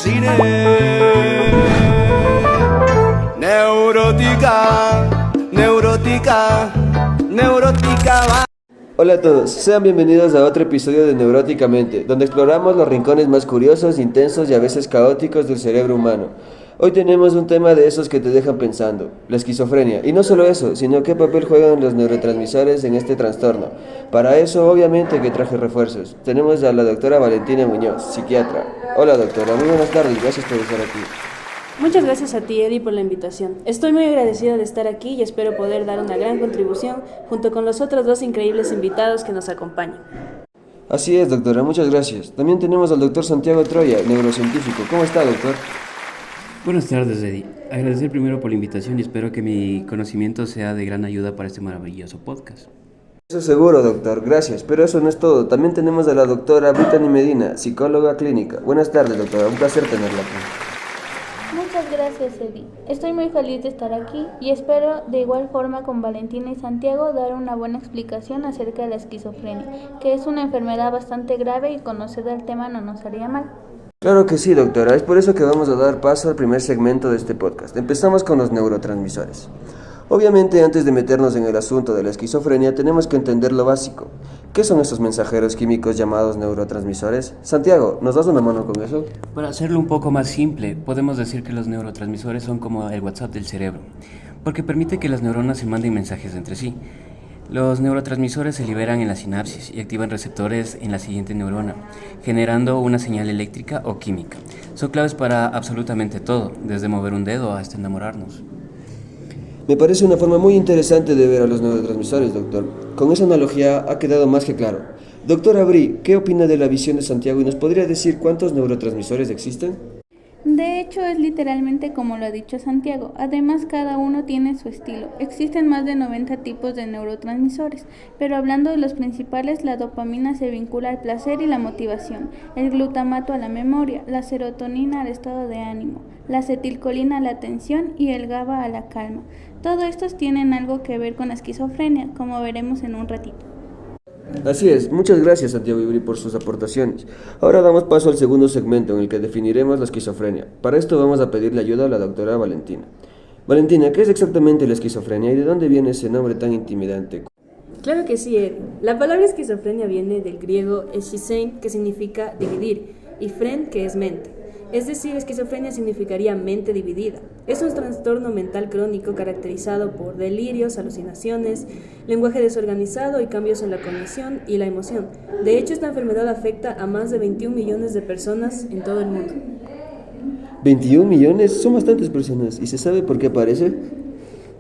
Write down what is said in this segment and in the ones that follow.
cine. Neurótica, neurótica, neurótica. Hola a todos, sean bienvenidos a otro episodio de Neuróticamente, donde exploramos los rincones más curiosos, intensos y a veces caóticos del cerebro humano. Hoy tenemos un tema de esos que te dejan pensando, la esquizofrenia. Y no solo eso, sino qué papel juegan los neurotransmisores en este trastorno. Para eso, obviamente que traje refuerzos. Tenemos a la doctora Valentina Muñoz, psiquiatra. Hola doctora, muy buenas tardes, gracias por estar aquí. Muchas gracias a ti, Eddie, por la invitación. Estoy muy agradecida de estar aquí y espero poder dar una gran contribución junto con los otros dos increíbles invitados que nos acompañan. Así es, doctora, muchas gracias. También tenemos al doctor Santiago Troya, neurocientífico. ¿Cómo está, doctor? Buenas tardes, Eddie. Agradecer primero por la invitación y espero que mi conocimiento sea de gran ayuda para este maravilloso podcast. Eso seguro, doctor, gracias. Pero eso no es todo. También tenemos a la doctora Brittany Medina, psicóloga clínica. Buenas tardes, doctora. Un placer tenerla aquí. Muchas gracias, Eddie. Estoy muy feliz de estar aquí y espero de igual forma con Valentina y Santiago dar una buena explicación acerca de la esquizofrenia, que es una enfermedad bastante grave y conocer el tema no nos haría mal. Claro que sí, doctora. Es por eso que vamos a dar paso al primer segmento de este podcast. Empezamos con los neurotransmisores. Obviamente, antes de meternos en el asunto de la esquizofrenia, tenemos que entender lo básico. ¿Qué son esos mensajeros químicos llamados neurotransmisores? Santiago, ¿nos das una mano con eso? Para hacerlo un poco más simple, podemos decir que los neurotransmisores son como el WhatsApp del cerebro, porque permite que las neuronas se manden mensajes entre sí. Los neurotransmisores se liberan en la sinapsis y activan receptores en la siguiente neurona, generando una señal eléctrica o química. Son claves para absolutamente todo, desde mover un dedo hasta enamorarnos. Me parece una forma muy interesante de ver a los neurotransmisores, doctor. Con esa analogía ha quedado más que claro. Doctor Abri, ¿qué opina de la visión de Santiago y nos podría decir cuántos neurotransmisores existen? De hecho, es literalmente como lo ha dicho Santiago. Además, cada uno tiene su estilo. Existen más de 90 tipos de neurotransmisores, pero hablando de los principales, la dopamina se vincula al placer y la motivación, el glutamato a la memoria, la serotonina al estado de ánimo, la acetilcolina a la atención y el GABA a la calma. Todos estos tienen algo que ver con la esquizofrenia, como veremos en un ratito. Así es, muchas gracias Santiago Ibri por sus aportaciones. Ahora damos paso al segundo segmento en el que definiremos la esquizofrenia. Para esto vamos a pedirle ayuda a la doctora Valentina. Valentina, ¿qué es exactamente la esquizofrenia y de dónde viene ese nombre tan intimidante? Claro que sí, Eddie. La palabra esquizofrenia viene del griego eschizein, que significa dividir, y fren, que es mente. Es decir, esquizofrenia significaría mente dividida. Es un trastorno mental crónico caracterizado por delirios, alucinaciones, lenguaje desorganizado y cambios en la cognición y la emoción. De hecho, esta enfermedad afecta a más de 21 millones de personas en todo el mundo. 21 millones son bastantes personas. ¿Y se sabe por qué aparece?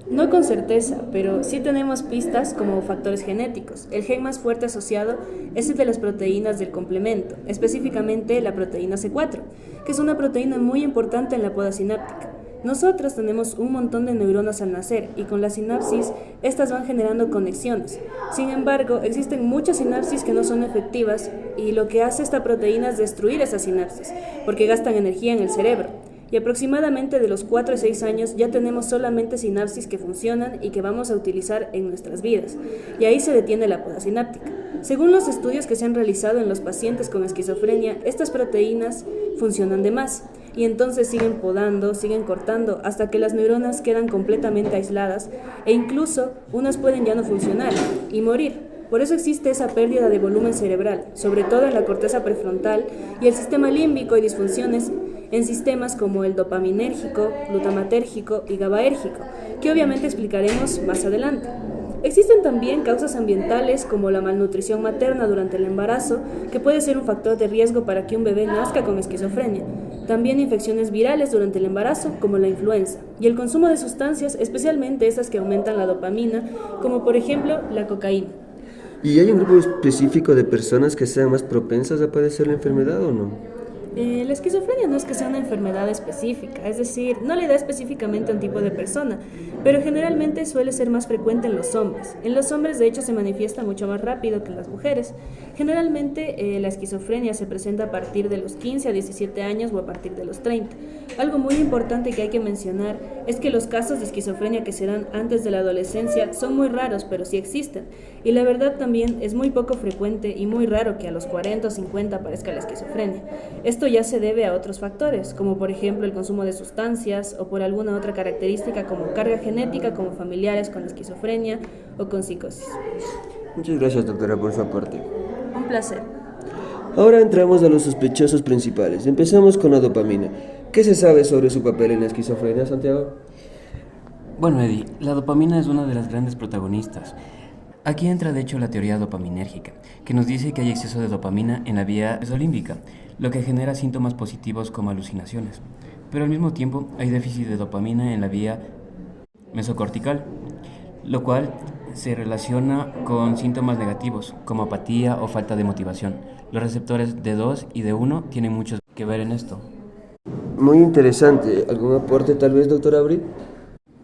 No con certeza, pero sí tenemos pistas como factores genéticos. El gen más fuerte asociado es el de las proteínas del complemento, específicamente la proteína C4, que es una proteína muy importante en la poda sináptica. Nosotros tenemos un montón de neuronas al nacer y con la sinapsis estas van generando conexiones. Sin embargo, existen muchas sinapsis que no son efectivas y lo que hace esta proteína es destruir esas sinapsis, porque gastan energía en el cerebro. Y aproximadamente de los 4 a 6 años ya tenemos solamente sinapsis que funcionan y que vamos a utilizar en nuestras vidas. Y ahí se detiene la poda sináptica. Según los estudios que se han realizado en los pacientes con esquizofrenia, estas proteínas funcionan de más y entonces siguen podando, siguen cortando hasta que las neuronas quedan completamente aisladas e incluso unas pueden ya no funcionar y morir. Por eso existe esa pérdida de volumen cerebral, sobre todo en la corteza prefrontal y el sistema límbico y disfunciones en sistemas como el dopaminérgico, glutamatérgico y GABAérgico, que obviamente explicaremos más adelante. Existen también causas ambientales como la malnutrición materna durante el embarazo, que puede ser un factor de riesgo para que un bebé nazca con esquizofrenia. También infecciones virales durante el embarazo, como la influenza, y el consumo de sustancias, especialmente esas que aumentan la dopamina, como por ejemplo la cocaína. ¿Y hay un grupo específico de personas que sean más propensas a padecer la enfermedad o no? La esquizofrenia no es que sea una enfermedad específica, es decir, no le da específicamente a un tipo de persona, pero generalmente suele ser más frecuente en los hombres. En los hombres, de hecho, se manifiesta mucho más rápido que en las mujeres. Generalmente la esquizofrenia se presenta a partir de los 15 a 17 años o a partir de los 30. Algo muy importante que hay que mencionar es que los casos de esquizofrenia que se dan antes de la adolescencia son muy raros, pero sí existen. Y la verdad también es muy poco frecuente y muy raro que a los 40 o 50 aparezca la esquizofrenia. Esto ya se debe a otros factores, como por ejemplo el consumo de sustancias o por alguna otra característica como carga genética, como familiares con esquizofrenia o con psicosis. Muchas gracias, doctora, por su aporte. Un placer. Ahora entramos a los sospechosos principales. Empezamos con la dopamina. ¿Qué se sabe sobre su papel en la esquizofrenia, Santiago? Bueno, Eddie, la dopamina es una de las grandes protagonistas. Aquí entra de hecho la teoría dopaminérgica, que nos dice que hay exceso de dopamina en la vía mesolímbica, lo que genera síntomas positivos como alucinaciones. Pero al mismo tiempo hay déficit de dopamina en la vía mesocortical, lo cual se relaciona con síntomas negativos como apatía o falta de motivación. Los receptores D2 y D1 tienen mucho que ver en esto. Muy interesante. ¿Algún aporte tal vez, doctora Abril?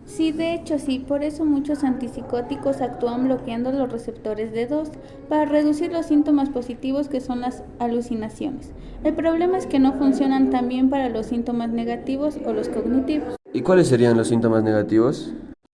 Sí, de hecho sí, por eso muchos antipsicóticos actúan bloqueando los receptores D2 para reducir los síntomas positivos que son las alucinaciones. El problema es que no funcionan tan bien para los síntomas negativos o los cognitivos. ¿Y cuáles serían los síntomas negativos?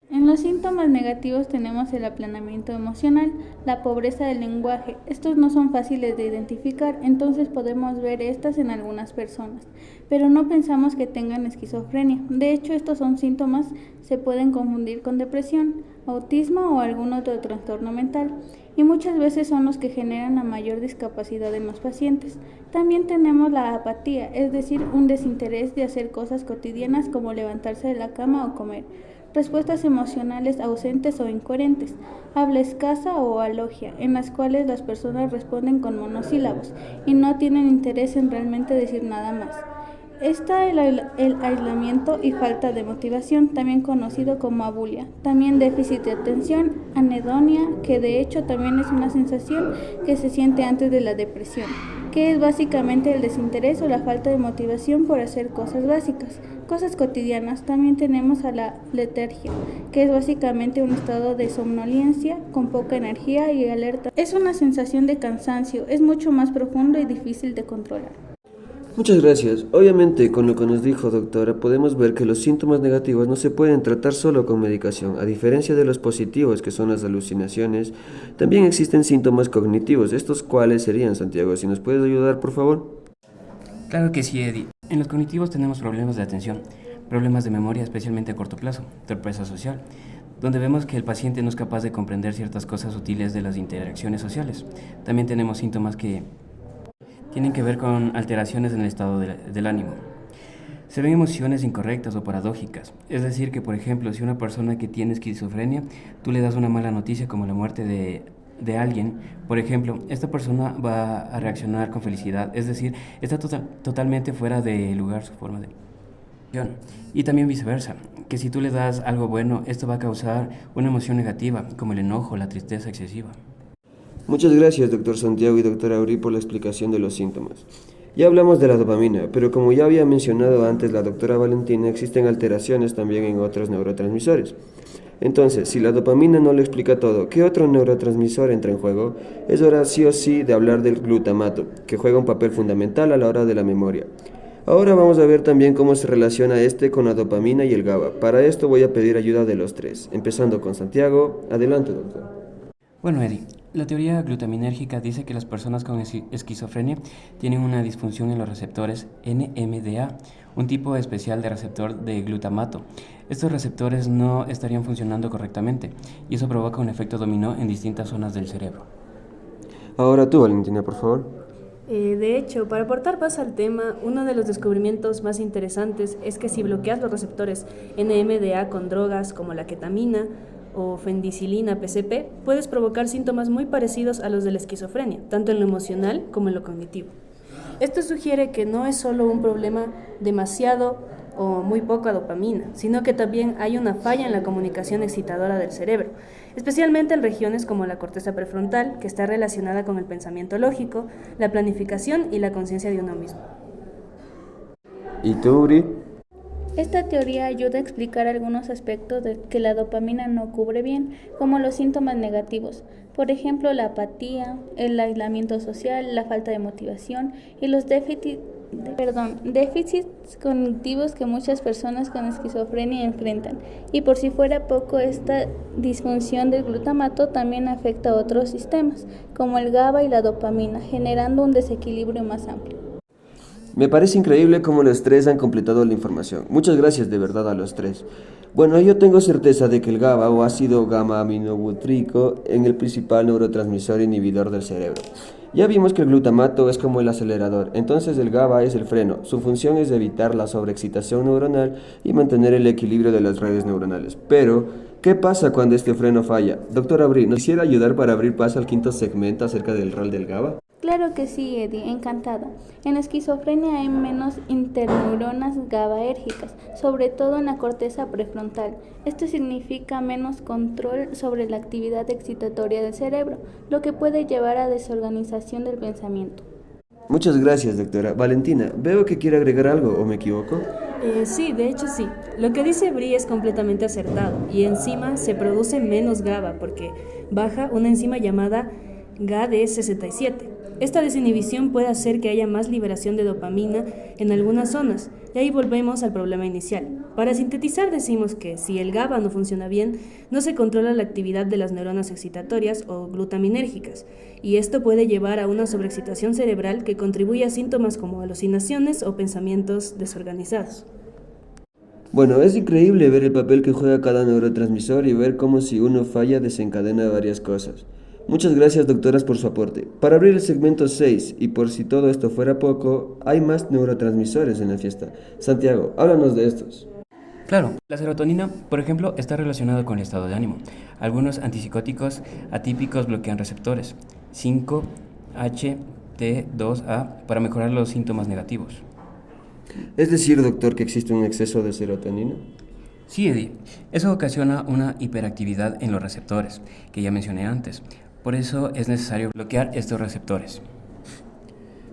En los síntomas negativos tenemos el aplanamiento emocional, la pobreza del lenguaje. Estos no son fáciles de identificar, entonces podemos ver estas en algunas personas, pero no pensamos que tengan esquizofrenia. De hecho, estos son síntomas se pueden confundir con depresión, autismo o algún otro trastorno mental, y muchas veces son los que generan la mayor discapacidad en los pacientes. También tenemos la apatía, es decir, un desinterés de hacer cosas cotidianas como levantarse de la cama o comer. Respuestas emocionales ausentes o incoherentes, habla escasa o alogia, en las cuales las personas responden con monosílabos y no tienen interés en realmente decir nada más. Está el aislamiento y falta de motivación, también conocido como abulia. También déficit de atención, anedonia, que de hecho también es una sensación que se siente antes de la depresión, que es básicamente el desinterés o la falta de motivación por hacer cosas básicas. Cosas cotidianas. También tenemos a la letargia, que es básicamente un estado de somnolencia con poca energía y alerta. Es una sensación de cansancio, es mucho más profundo y difícil de controlar. Muchas gracias. Obviamente, con lo que nos dijo doctora, podemos ver que los síntomas negativos no se pueden tratar solo con medicación. A diferencia de los positivos, que son las alucinaciones, también existen síntomas cognitivos. ¿Estos cuáles serían, Santiago? Si nos puedes ayudar, por favor. Claro que sí, Eddie. En los cognitivos tenemos problemas de atención, problemas de memoria, especialmente a corto plazo, torpeza social, donde vemos que el paciente no es capaz de comprender ciertas cosas sutiles de las interacciones sociales. También tenemos síntomas que tienen que ver con alteraciones en el estado del ánimo. Se ven emociones incorrectas o paradójicas, es decir, que por ejemplo, si una persona que tiene esquizofrenia, tú le das una mala noticia como la muerte de alguien, por ejemplo, esta persona va a reaccionar con felicidad, es decir, está totalmente fuera de lugar su forma de emoción. Y también viceversa, que si tú le das algo bueno, esto va a causar una emoción negativa, como el enojo, la tristeza excesiva. Muchas gracias, doctor Santiago y doctora Abril, por la explicación de los síntomas. Ya hablamos de la dopamina, pero como ya había mencionado antes la doctora Valentina, existen alteraciones también en otros neurotransmisores. Entonces, si la dopamina no lo explica todo, ¿qué otro neurotransmisor entra en juego? Es hora sí o sí de hablar del glutamato, que juega un papel fundamental a la hora de la memoria. Ahora vamos a ver también cómo se relaciona este con la dopamina y el GABA. Para esto voy a pedir ayuda de los tres, empezando con Santiago. Adelante, doctor. Bueno, Eddie, la teoría glutaminérgica dice que las personas con esquizofrenia tienen una disfunción en los receptores NMDA, un tipo especial de receptor de glutamato. Estos receptores no estarían funcionando correctamente y eso provoca un efecto dominó en distintas zonas del cerebro. Ahora tú, Valentina, por favor. De hecho, para aportar más al tema, uno de los descubrimientos más interesantes es que si bloqueas los receptores NMDA con drogas como la ketamina o fendicilina PCP, puedes provocar síntomas muy parecidos a los de la esquizofrenia, tanto en lo emocional como en lo cognitivo. Esto sugiere que no es solo un problema demasiado o muy poca dopamina, sino que también hay una falla en la comunicación excitadora del cerebro, especialmente en regiones como la corteza prefrontal, que está relacionada con el pensamiento lógico, la planificación y la conciencia de uno mismo. ¿Y tú, Uri? Esta teoría ayuda a explicar algunos aspectos que la dopamina no cubre bien, como los síntomas negativos, por ejemplo la apatía, el aislamiento social, la falta de motivación y los déficits cognitivos que muchas personas con esquizofrenia enfrentan. Y por si fuera poco, esta disfunción del glutamato también afecta a otros sistemas, como el GABA y la dopamina, generando un desequilibrio más amplio. Me parece increíble cómo los tres han completado la información. Muchas gracias de verdad a los tres. Bueno, yo tengo certeza de que el GABA o ácido gamma-aminobutírico es el principal neurotransmisor inhibidor del cerebro. Ya vimos que el glutamato es como el acelerador, entonces el GABA es el freno. Su función es evitar la sobreexcitación neuronal y mantener el equilibrio de las redes neuronales. Pero, ¿qué pasa cuando este freno falla? Doctor Abril, ¿nos quisiera ayudar para abrir paso al quinto segmento acerca del rol del GABA? Claro que sí, Eddie, encantada. En la esquizofrenia hay menos interneuronas GABAérgicas, sobre todo en la corteza prefrontal. Esto significa menos control sobre la actividad excitatoria del cerebro, lo que puede llevar a desorganización del pensamiento. Muchas gracias, doctora. Valentina, veo que quiere agregar algo, ¿o me equivoco? Sí, de hecho sí. Lo que dice Bri es completamente acertado y encima se produce menos GABA porque baja una enzima llamada GAD67. Esta desinhibición puede hacer que haya más liberación de dopamina en algunas zonas, y ahí volvemos al problema inicial. Para sintetizar decimos que si el GABA no funciona bien, no se controla la actividad de las neuronas excitatorias o glutaminérgicas, y esto puede llevar a una sobreexcitación cerebral que contribuye a síntomas como alucinaciones o pensamientos desorganizados. Bueno, es increíble ver el papel que juega cada neurotransmisor y ver cómo si uno falla desencadena varias cosas. Muchas gracias, doctoras, por su aporte. Para abrir el segmento 6, y por si todo esto fuera poco, hay más neurotransmisores en la fiesta. Santiago, háblanos de estos. Claro, la serotonina, por ejemplo, está relacionada con el estado de ánimo. Algunos antipsicóticos atípicos bloquean receptores 5-HT2A para mejorar los síntomas negativos. ¿Es decir, doctor, que existe un exceso de serotonina? Sí, Eddie, eso ocasiona una hiperactividad en los receptores, que ya mencioné antes. Por eso es necesario bloquear estos receptores.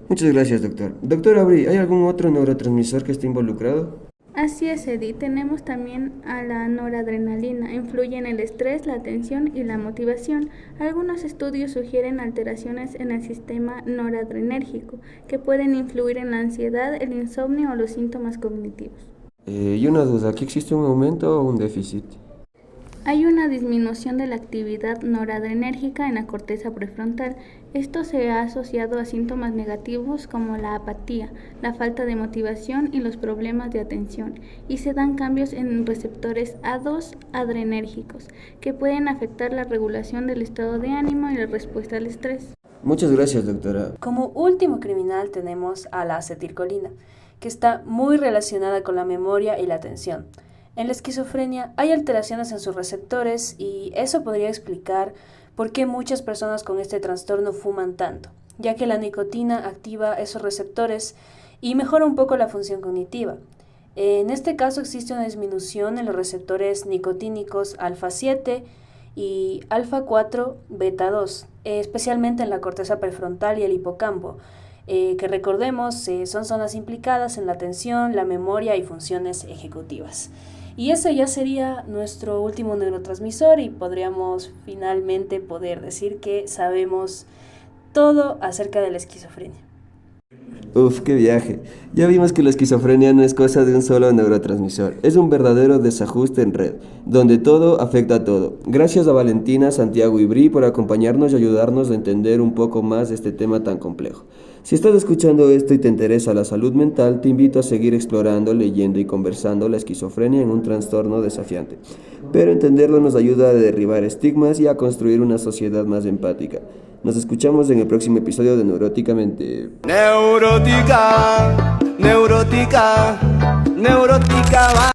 Muchas gracias, doctor. Doctor Abril, ¿hay algún otro neurotransmisor que esté involucrado? Así es, Eddie. Tenemos también a la noradrenalina. Influye en el estrés, la atención y la motivación. Algunos estudios sugieren alteraciones en el sistema noradrenérgico que pueden influir en la ansiedad, el insomnio o los síntomas cognitivos. Y una duda, ¿aquí existe un aumento o un déficit? Hay una disminución de la actividad noradrenérgica en la corteza prefrontal. Esto se ha asociado a síntomas negativos como la apatía, la falta de motivación y los problemas de atención, y se dan cambios en receptores A2 adrenérgicos que pueden afectar la regulación del estado de ánimo y la respuesta al estrés. Muchas gracias, doctora. Como último criminal tenemos a la acetilcolina, que está muy relacionada con la memoria y la atención. En la esquizofrenia hay alteraciones en sus receptores y eso podría explicar por qué muchas personas con este trastorno fuman tanto, ya que la nicotina activa esos receptores y mejora un poco la función cognitiva. En este caso existe una disminución en los receptores nicotínicos alfa 7 y alfa 4 beta 2, especialmente en la corteza prefrontal y el hipocampo, que recordemos son zonas implicadas en la atención, la memoria y funciones ejecutivas. Y ese ya sería nuestro último neurotransmisor y podríamos finalmente poder decir que sabemos todo acerca de la esquizofrenia. Uf, qué viaje. Ya vimos que la esquizofrenia no es cosa de un solo neurotransmisor, es un verdadero desajuste en red, donde todo afecta a todo. Gracias a Valentina, Santiago y Bri por acompañarnos y ayudarnos a entender un poco más de este tema tan complejo. Si estás escuchando esto y te interesa la salud mental, te invito a seguir explorando, leyendo y conversando la esquizofrenia en un trastorno desafiante. Pero entenderlo nos ayuda a derribar estigmas y a construir una sociedad más empática. Nos escuchamos en el próximo episodio de Neuróticamente. Neurótica, neurótica, neurótica.